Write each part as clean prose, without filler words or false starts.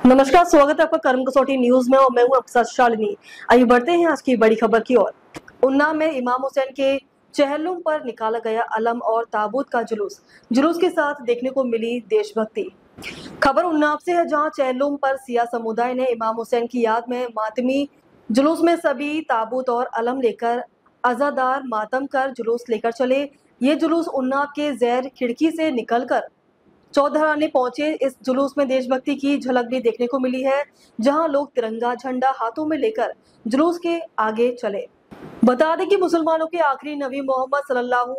नमस्कार, स्वागत है आपका कर्म कसौटी न्यूज में और मैं हूं आपके साथ शालिनी। आइए बढ़ते हैं आज की बड़ी खबर की ओर। उन्नाव में इमाम हुसैन के चहलुम पर निकाला गया अलम और ताबूत का जुलूस के साथ देखने को मिली देशभक्ति। खबर उन्नाव से है, जहां चहलुम पर सिया समुदाय ने इमाम हुसैन की याद में मातमी जुलूस में सभी ताबूत और अलम लेकर अज़ादार मातम कर जुलूस लेकर चले। ये जुलूस उन्नाव के जैर खिड़की से निकलकर चौधराने पहुंचे। इस जुलूस में देशभक्ति की झलक भी देखने को मिली है, जहां लोग तिरंगा झंडा हाथों में लेकर जुलूस के आगे चले। बता दें कि मुसलमानों के आखिरी नबी मोहम्मद सल्लल्लाहु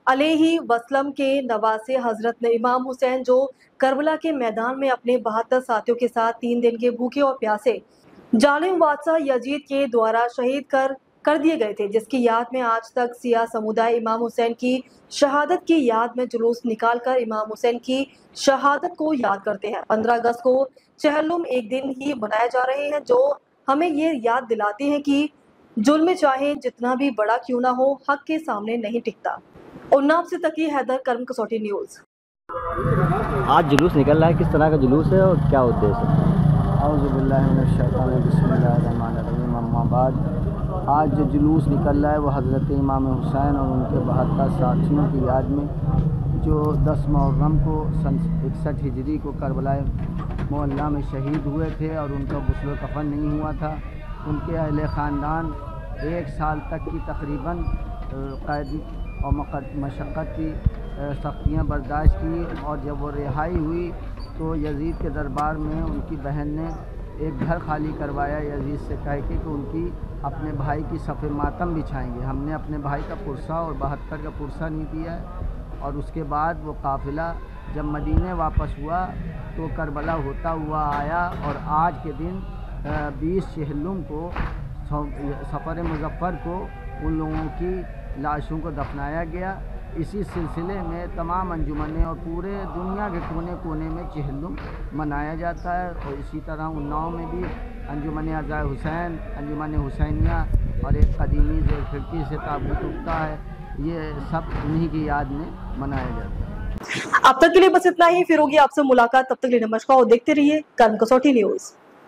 अलैहि वसल्लम के नवासे हजरत इमाम हुसैन, जो करबला के मैदान में अपने 72 साथियों के साथ 3 दिन के भूखे और प्यासे जालिम बादशाह यजीद के द्वारा शहीद कर दिए गए थे, जिसकी याद में आज तक सिया समुदाय इमाम हुसैन की शहादत की याद में जुलूस निकालकर इमाम हुसैन की शहादत को याद करते हैं। 15 अगस्त को चहलुम एक दिन ही मनाए जा रहे हैं, जो हमें ये याद दिलाते हैं कि जुल्म चाहे जितना भी बड़ा क्यों ना हो, हक के सामने नहीं टिकता। उन्नाव से तकी हैदर, कर्म कसौटी न्यूज। आज जुलूस निकल रहा है, किस तरह का जुलूस है और क्या उद्देश्य है? आज जो जुलूस निकल रहा है वो हज़रत इमाम हुसैन और उनके 72 साथियों की याद में, जो 10 मुहर्रम को सन 61 हिजरी को करबला मोहल्ला में शहीद हुए थे और उनका गुस्ल कफन नहीं हुआ था। उनके अहले ख़ानदान 1 साल तक की तकरीबन कैद और मशक्क़त की सख्तियाँ बर्दाश्त की, और जब वो रिहाई हुई तो यजीद के दरबार में उनकी बहन ने एक घर खाली करवाया यजीद से कह के कि उनकी अपने भाई की सफ़े मातम बिछाएंगे। हमने अपने भाई का पुरसा और 72 का पुरसा नहीं दिया है। और उसके बाद वो काफ़िला जब मदीने वापस हुआ तो करबला होता हुआ आया, और आज के दिन 20 चहलुम को सफ़र मुज़फ़्फ़र को उन लोगों की लाशों को दफनाया गया। इसी सिलसिले में तमाम अंजुमनें और पूरे दुनिया के कोने कोने में चहलुम मनाया जाता है। और इसी तरह उन्नाव में भी अंजुमन अज़ाए हुसैन, अंजुमन हुसैनिया और एक कदीमी ज़ेर खिड़की से ताबूत उठता है, ये सब उन्हीं की याद में मनाया जाता है। अब तक के लिए बस इतना ही, फिर होगी आपसे मुलाकात। तब तक के लिए नमस्कार और देखते रहिए कर्म कसौटी न्यूज।